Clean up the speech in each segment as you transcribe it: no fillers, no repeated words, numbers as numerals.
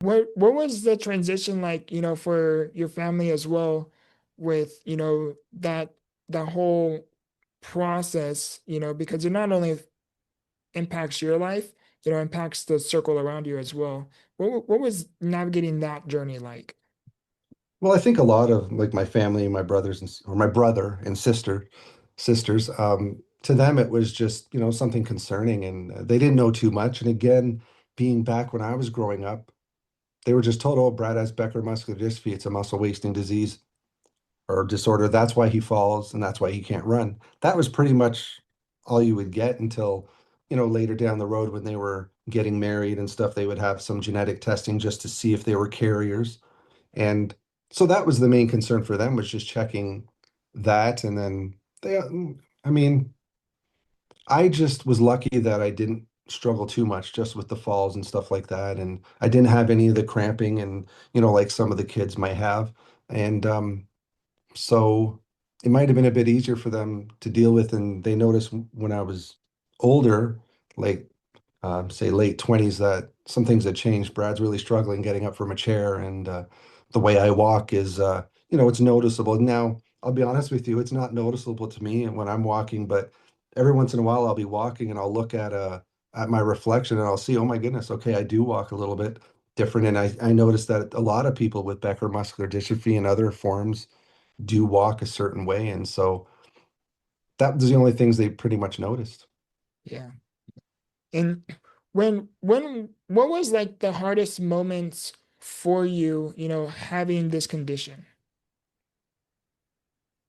what was the transition like, for your family as well with, that whole process, because it not only impacts your life, impacts the circle around you as well. What was navigating that journey like? Well, I think a lot of like my family, my brothers or my brother and sisters, to them it was just, something concerning and they didn't know too much. And again, being back when I was growing up, they were just told, oh, Brad has Becker muscular dystrophy. It's a muscle wasting disease or disorder. That's why he falls and that's why he can't run. That was pretty much all you would get until, later down the road when they were getting married and stuff, they would have some genetic testing just to see if they were carriers. And so that was the main concern for them was just checking that. And then I mean, I just was lucky that I didn't struggle too much just with the falls and stuff like that. And I didn't have any of the cramping and, like some of the kids might have. And so it might have been a bit easier for them to deal with. And they noticed when I was older, like say late 20s, that some things had changed. Brad's really struggling getting up from a chair, and the way I walk is, it's noticeable. Now, I'll be honest with you, it's not noticeable to me when I'm walking, but every once in a while I'll be walking and I'll look at my reflection and I'll see, oh my goodness, okay, I do walk a little bit different. And I noticed that a lot of people with Becker muscular dystrophy and other forms do walk a certain way. And so that was the only things they pretty much noticed. Yeah. And what was like the hardest moments for you, having this condition?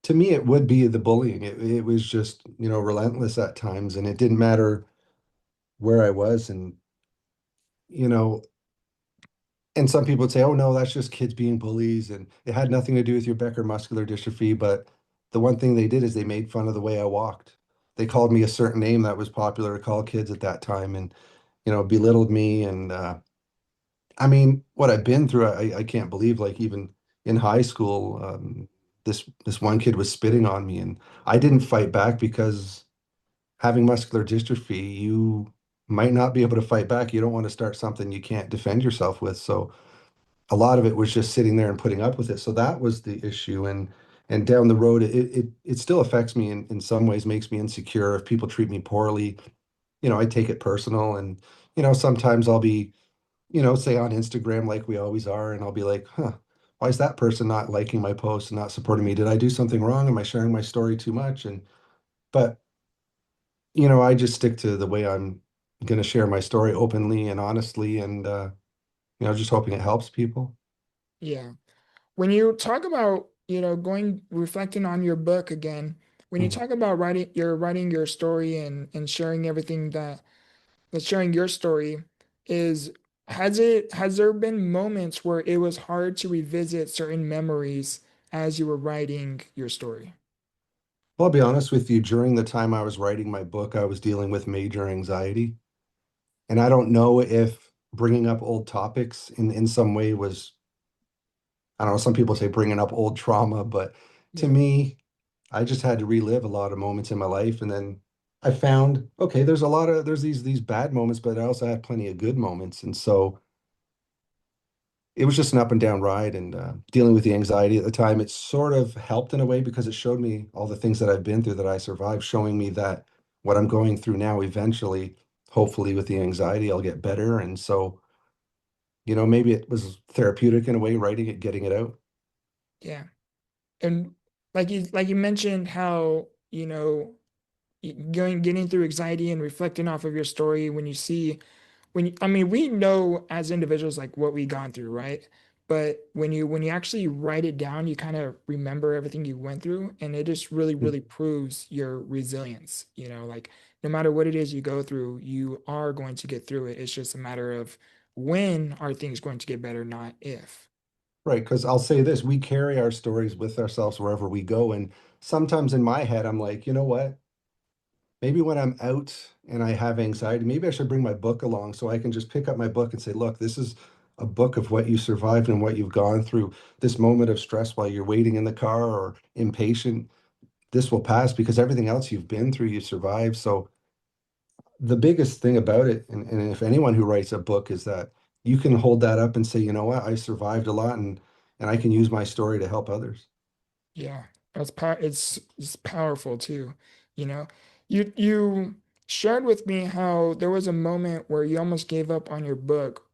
To me, it would be the bullying. It was just, relentless at times, and it didn't matter where I was. And, you know, and some people would say, oh, no, that's just kids being bullies. And it had nothing to do with your Becker muscular dystrophy. But the one thing they did is they made fun of the way I walked. They called me a certain name that was popular to call kids at that time and, belittled me. And I mean, what I've been through, I can't believe, like, even in high school, this one kid was spitting on me, and I didn't fight back because having muscular dystrophy, you might not be able to fight back. You don't want to start something you can't defend yourself with. So a lot of it was just sitting there and putting up with it. So that was the issue. And down the road, it still affects me in some ways, makes me insecure. If people treat me poorly, I take it personal. And, sometimes I'll be, say on Instagram like we always are, and I'll be like, huh, why is that person not liking my post and not supporting me? Did I do something wrong? Am I sharing my story too much? And but I just stick to the way I'm going to share my story openly and honestly, and just hoping it helps people. Yeah. When you talk about, reflecting on your book again, when you Mhm. talk about writing your story and sharing everything that sharing your story is has there been moments where it was hard to revisit certain memories as you were writing your story? Well, I'll be honest with you, during the time I was writing my book, I was dealing with major anxiety. And I don't know if bringing up old topics in some way was, I don't know, some people say bringing up old trauma, but to Yeah. me, I just had to relive a lot of moments in my life. And then I found, okay, there's these bad moments, but I also had plenty of good moments. And so it was just an up and down ride. And dealing with the anxiety at the time, it sort of helped in a way because it showed me all the things that I've been through that I survived, showing me that what I'm going through now, eventually, hopefully with the anxiety, I'll get better. And so, maybe it was therapeutic in a way, writing it, getting it out. Yeah. And like you mentioned how, getting through anxiety and reflecting off of your story when you see I mean, we know as individuals like what we gone through, right? But when you actually write it down, you kind of remember everything you went through, and it just really, Mm. really proves your resilience. Like no matter what it is you go through, you are going to get through it. It's just a matter of when are things going to get better, not if. Right, because I'll say this, we carry our stories with ourselves wherever we go. And sometimes in my head, I'm like, you know what? Maybe when I'm out and I have anxiety, maybe I should bring my book along so I can just pick up my book and say, look, this is a book of what you survived and what you've gone through. This moment of stress while you're waiting in the car or impatient, this will pass because everything else you've been through, you survived. So the biggest thing about it, and if anyone who writes a book, is that you can hold that up and say, you know what, I survived a lot and I can use my story to help others. Yeah, it's powerful too. You know, you shared with me how there was a moment where you almost gave up on your book.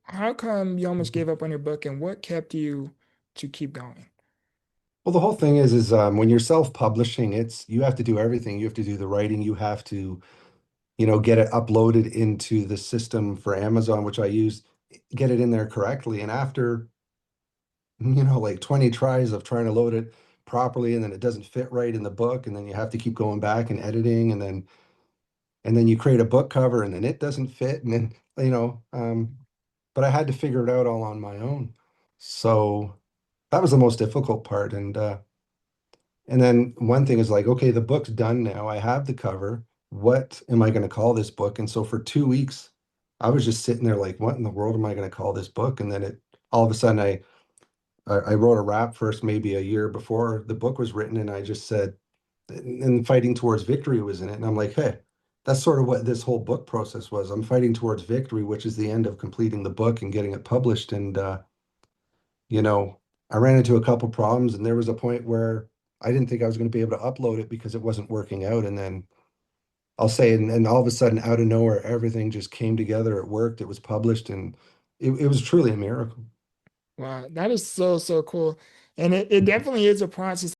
How come you almost gave up on your book, and what kept you to keep going? Well, the whole thing is when you're self-publishing, it's you have to do everything. You have to do the writing. You have to, get it uploaded into the system for Amazon, which I use, get it in there correctly. And after, like 20 tries of trying to load it properly, and then it doesn't fit right in the book, and then you have to keep going back and editing, and then you create a book cover, and then it doesn't fit, and then, but I had to figure it out all on my own. So that was the most difficult part. And then one thing is like, okay, the book's done now. I have the cover. What am I going to call this book? And so for 2 weeks, I was just sitting there like, what in the world am I going to call this book? And then all of a sudden, I wrote a rap first, maybe a year before the book was written, and I just said, and fighting towards victory was in it. And I'm like, hey, that's sort of what this whole book process was. I'm fighting towards victory, which is the end of completing the book and getting it published. And you know, I ran into a couple problems, and there was a point where I didn't think I was going to be able to upload it because it wasn't working out. And then I'll say, and all of a sudden, out of nowhere, everything just came together. It worked. It was published, and it was truly a miracle. Wow, that is so cool, and it definitely is a process.